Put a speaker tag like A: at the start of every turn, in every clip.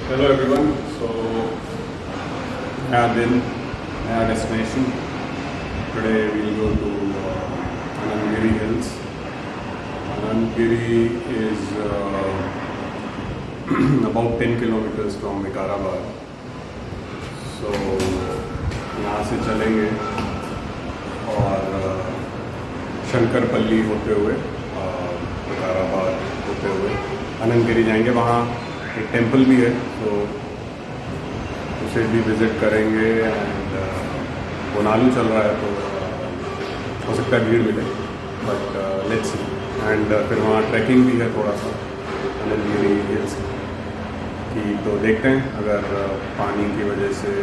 A: Hello everyone. So नया दिन, नया destination. Today we'll go to Anandgiri Hills. Anandgiri is about 10 kilometers from Vikarabad. So यहाँ से चलेंगे और शंकरपल्ली होते हुए विकाराबाद होते हुए अनंतगिरी जाएंगे। वहाँ एक टेंपल भी है तो उसे भी विज़िट करेंगे। एंड बोनालू चल रहा है तो हो सकता है भीड़ मिले, बट लेट्स सी। एंड फिर वहाँ ट्रैकिंग भी है थोड़ा सा अनंतगिरी हिल्स की, तो देखते हैं अगर पानी की वजह से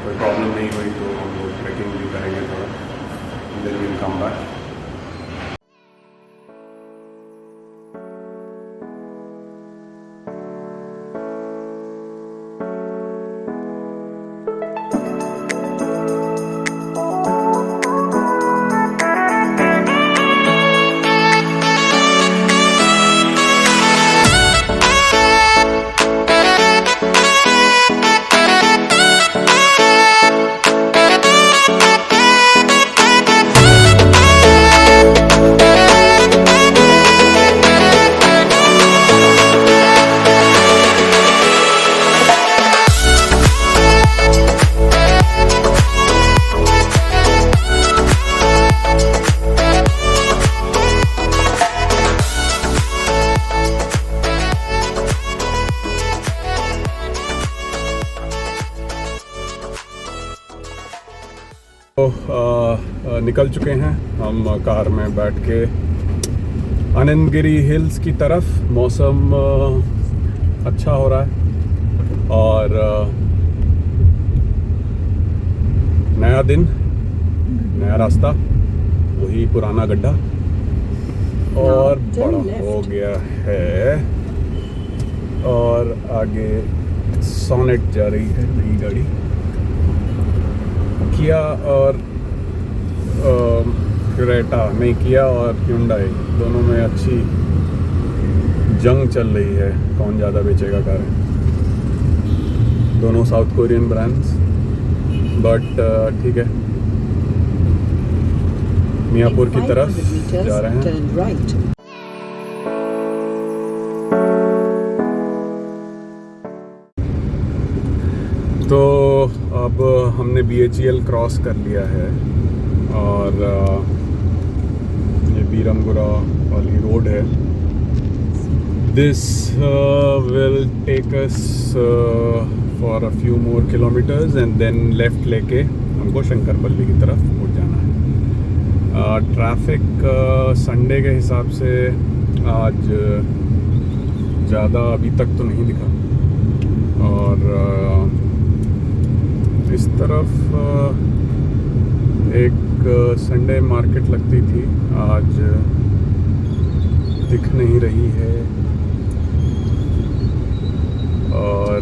A: कोई प्रॉब्लम नहीं हुई तो हम लोग ट्रैकिंग भी करेंगे थोड़ा, देन विल कम बैक। तो निकल चुके हैं हम कार में बैठ के अनंतगिरी हिल्स की तरफ। मौसम अच्छा हो रहा है और नया दिन, नया रास्ता, वही पुराना गड्ढा और बड़ा हो गया है। और आगे सोनेट जा रही है नई गाड़ी, किया और क्रेटा नहीं, किया और hyundai दोनों में अच्छी जंग चल रही है, कौन ज़्यादा बेचेगा कारें। दोनों साउथ कोरियन ब्रांड्स, बट ठीक है। मियापुर की तरफ जा रहे हैं। तो अब हमने BHEL क्रॉस कर लिया है और ये बीरमगुरा वाली रोड है। This will take us for a few more kilometres and then left लेके हमको शंकरपल्ली की तरफ मुड़ जाना है। ट्रैफिक संडे के हिसाब से आज ज़्यादा अभी तक तो नहीं दिखा। और इस तरफ एक संडे मार्केट लगती थी, आज दिख नहीं रही है। और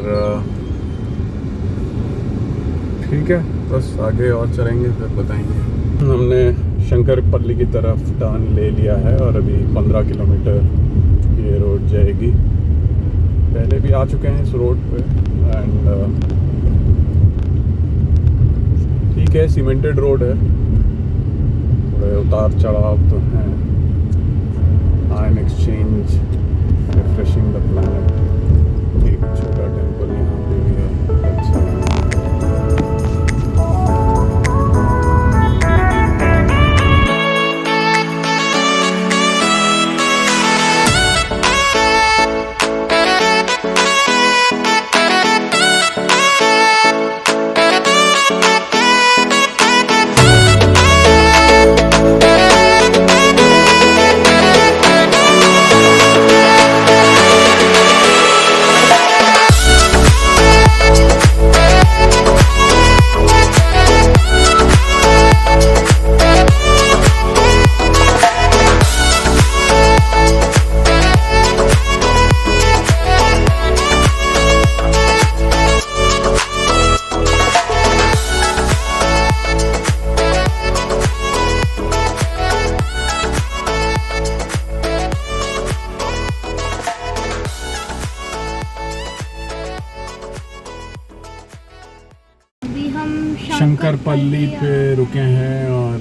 A: ठीक है, बस आगे और चलेंगे फिर बताएंगे। हमने शंकरपल्ली की तरफ टर्न ले लिया है और अभी 15 किलोमीटर ये रोड जाएगी। पहले भी आ चुके हैं इस रोड पे एंड ठीक है, सीमेंटेड रोड है, थोड़े उतार चढ़ाव तो हैं। Ion exchange, refreshing the planet, एक छोटा टेंपल यहाँ पे भी है, अच्छा है। शंकरपल्ली पे रुके हैं और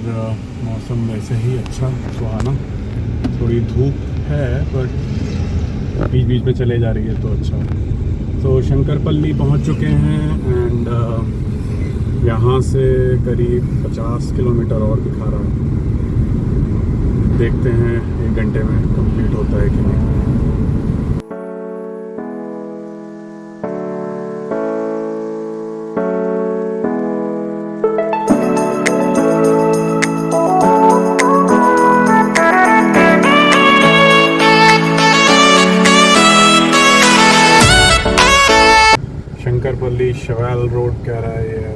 A: मौसम वैसे ही अच्छा सुहाना, थोड़ी धूप है पर बीच बीच में चले जा रही है तो अच्छा। तो शंकरपल्ली पहुंच चुके हैं एंड यहाँ से करीब 50 किलोमीटर और दिखा रहा है। देखते हैं 1 घंटे में कंप्लीट होता है कि नहीं। शंकरपल्ली शवाल रोड कह रहा है ये।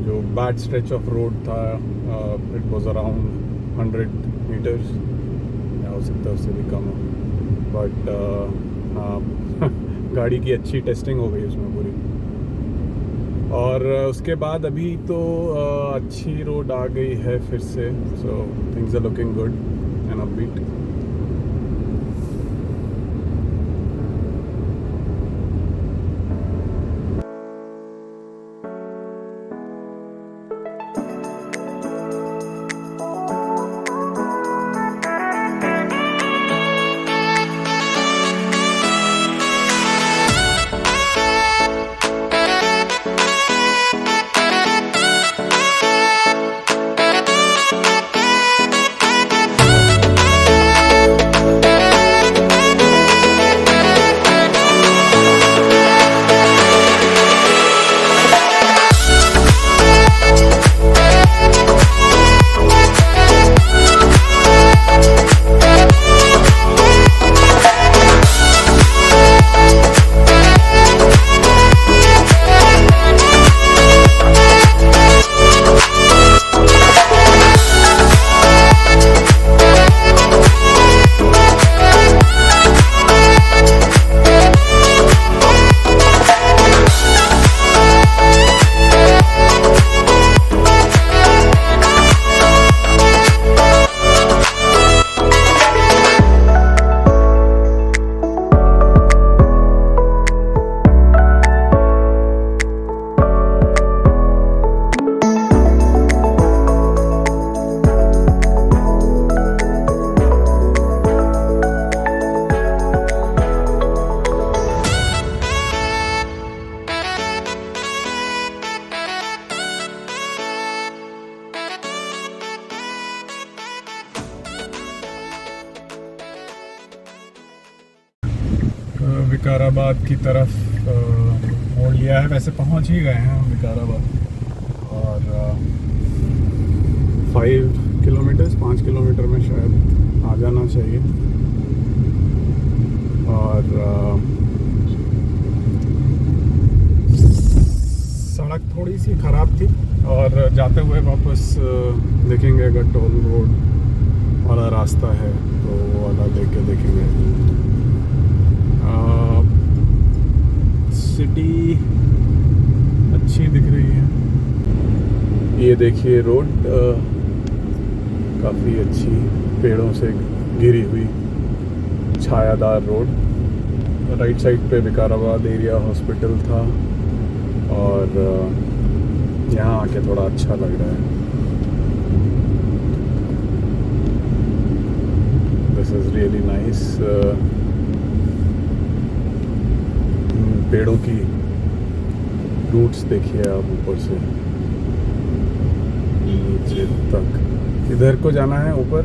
A: जो बैड स्ट्रेच ऑफ रोड था इट वाज अराउंड 100 मीटर्स या हो सकता है उससे भी कम हो, बट गाड़ी की अच्छी टेस्टिंग हो गई उसमें पूरी। और उसके बाद अभी तो अच्छी रोड आ गई है फिर से, so things are looking good and upbeat. Vikarabad की तरफ मोड़ लिया है। वैसे पहुंच ही गए हैं हम विकाराबाद, और 5 किलोमीटर में शायद आ जाना चाहिए। और सड़क थोड़ी सी ख़राब थी, और जाते हुए वापस देखेंगे अगर टोल रोड वाला रास्ता है तो वो वाला लेके देखेंगे। सिटी अच्छी दिख रही है। ये देखिए रोड काफ़ी अच्छी पेड़ों से घिरी हुई छायादार रोड। राइट साइड पे विकाराबाद एरिया हॉस्पिटल था, और यहाँ आके थोड़ा अच्छा लग रहा है। This is really nice. पेड़ों की रूट्स देखिए आप ऊपर से नीचे तक। इधर को जाना है, ऊपर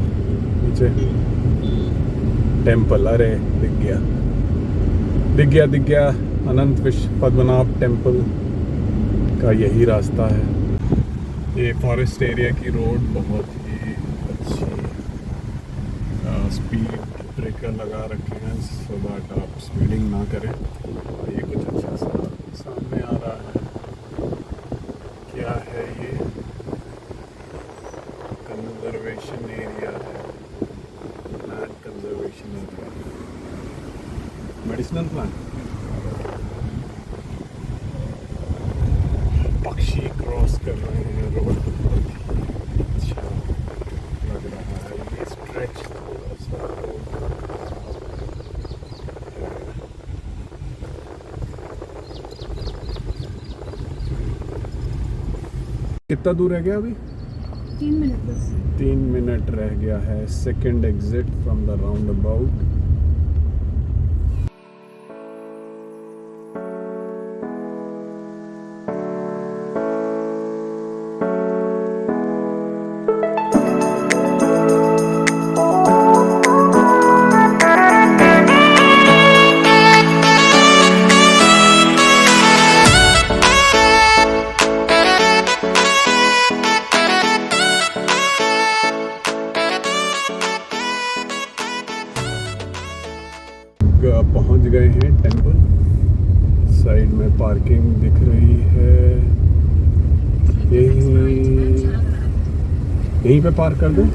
A: नीचे टेम्पल। अरे दिख गया अनंत विश्व पद्मनाभ टेम्पल का यही रास्ता है। ये फॉरेस्ट एरिया की रोड बहुत ही अच्छी। स्पीड ब्रेकर लगा रखे हैं सो दैट आप स्पीडिंग ना करें। और ये कुछ अच्छा सा सामने आ रहा है। क्या है ये? कंजर्वेशन एरिया है, land conservation area, medicinal plant. पक्षी क्रॉस कर रहे हैं रोड। अच्छा लग रहा है। ये स्ट्रेच थोड़ा सा कितना दूर रह गया अभी?
B: 3 मिनट बस।
A: 3 मिनट रह गया है। Second exit from the round about. पहुंच गए हैं टेंपल। साइड में पार्किंग दिख रही है। यहीं पे पार्क कर दें।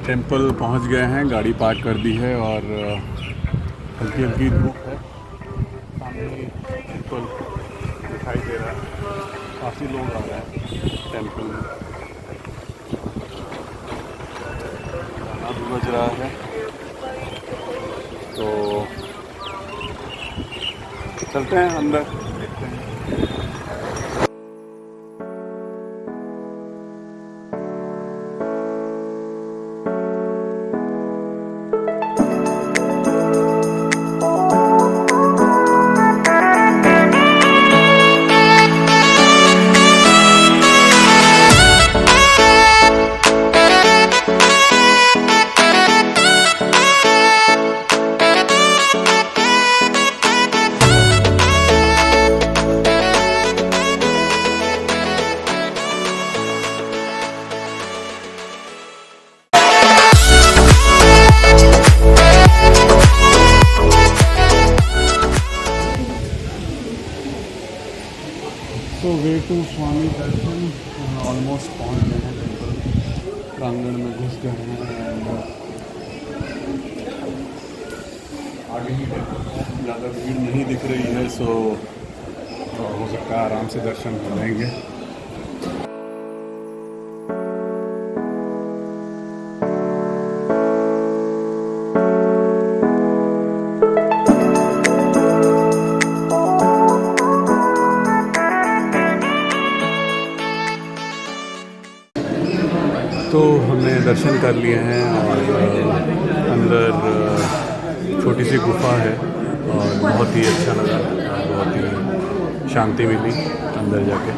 A: टेंपल पहुंच गए हैं, गाड़ी पार्क कर दी है, और हल्की हल्की धूप है। सामने टेंपल दिखाई दे रहा है। काफ़ी लोग आ रहे हैं टेंपल में। बज रहा है तो चलते हैं अंदर, देखते हैं। तो way to Swami Darshan almost पहुंच गए हैं। टेम्पल प्रांगण में घुस गए हैं। आगे ही ज़्यादा भीड़ नहीं दिख रही है, सो हो सकता है आराम से दर्शन हो जाएंगे। तो हमने दर्शन कर लिए हैं, और अंदर छोटी सी गुफा है, और बहुत ही अच्छा लगा, बहुत ही शांति मिली अंदर जाके।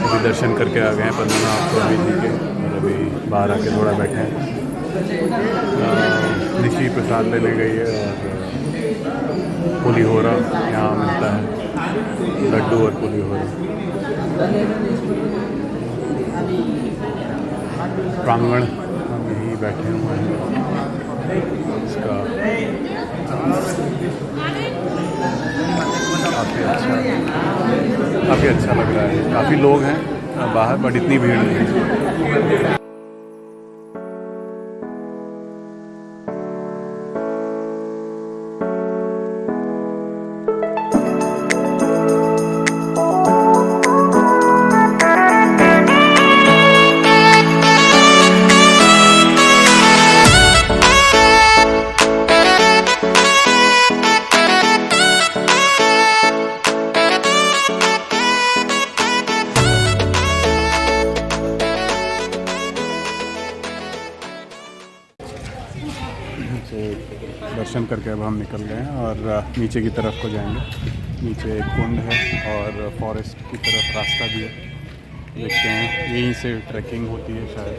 A: अभी दर्शन करके आ गए हैं पद्मनाभ स्वामी जी के, और अभी बाहर आके थोड़ा बैठे हैं। ऋषि प्रसाद लेने गई है और पुलिहोरा यहाँ मिलता है, लड्डू और पुलिहोरा। प्रांगण हम यहीं बैठे हुए हैं, इसका काफ़ी अच्छा लग रहा है। काफ़ी लोग हैं बाहर, बट इतनी भीड़ नहीं है। तो दर्शन करके अब हम निकल गए हैं और नीचे की तरफ को जाएंगे। नीचे एक कुंड है और फॉरेस्ट की तरफ रास्ता भी है, देखते हैं। यहीं से ट्रैकिंग होती है शायद।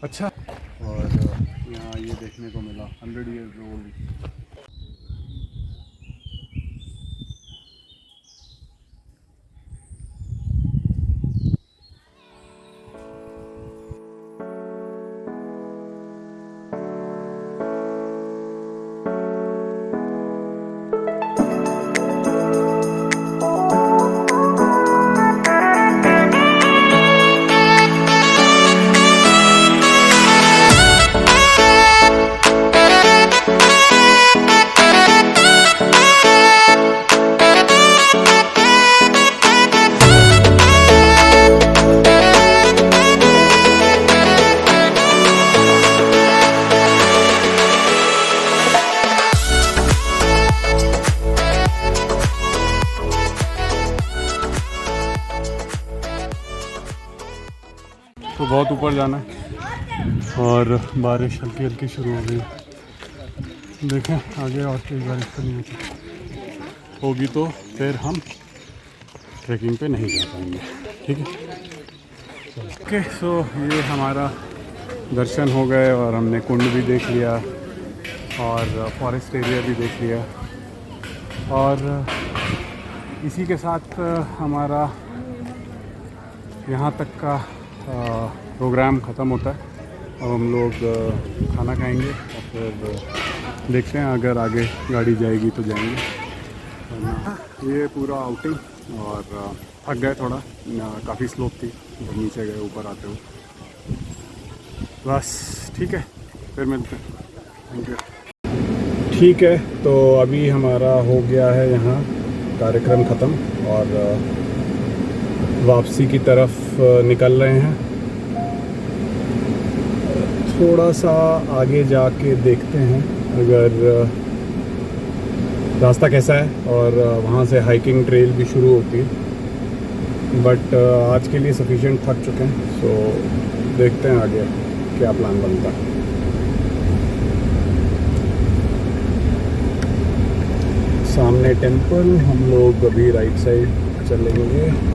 A: अच्छा, और यहाँ ये देखने को मिला 100 years old। तो बहुत ऊपर जाना है और बारिश हल्की हल्की शुरू हो गई। देखें आगे और तेज़ बारिश तो नहीं होती, होगी तो फिर हम ट्रैकिंग पे नहीं जा पाएंगे। ठीक है, ओके। सो ये हमारा दर्शन हो गए और हमने कुंड भी देख लिया और फॉरेस्ट एरिया भी देख लिया, और इसी के साथ हमारा यहाँ तक का प्रोग्राम ख़त्म होता है। अब हम लोग खाना खाएंगे और फिर देखते हैं, अगर आगे गाड़ी जाएगी तो जाएंगे। ये पूरा आउटिंग, और थक गए थोड़ा, काफ़ी स्लोप थी जब नीचे गए ऊपर आते हुए। बस ठीक है, फिर मिलते हैं। Thank you. ठीक है, तो अभी हमारा हो गया है यहाँ कार्यक्रम ख़त्म और वापसी की तरफ निकल रहे हैं। थोड़ा सा आगे जाके देखते हैं अगर रास्ता कैसा है, और वहाँ से हाइकिंग ट्रेल भी शुरू होती है, बट आज के लिए सफिशिएंट थक चुके हैं। सो देखते हैं आगे क्या प्लान बनता है। सामने टेंपल, हम लोग अभी राइट साइड चलेंगे।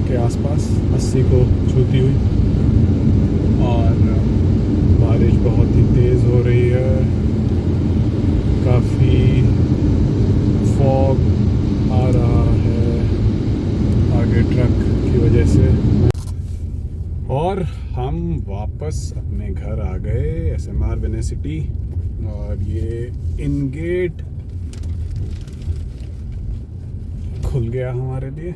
C: के आसपास 80 को छूती हुई, और बारिश बहुत ही तेज़ हो रही है, काफ़ी फॉग आ रहा है आगे ट्रक की वजह से। और हम वापस अपने घर आ गए, SMR विनय सिटी। और ये इन गेट खुल गया हमारे लिए।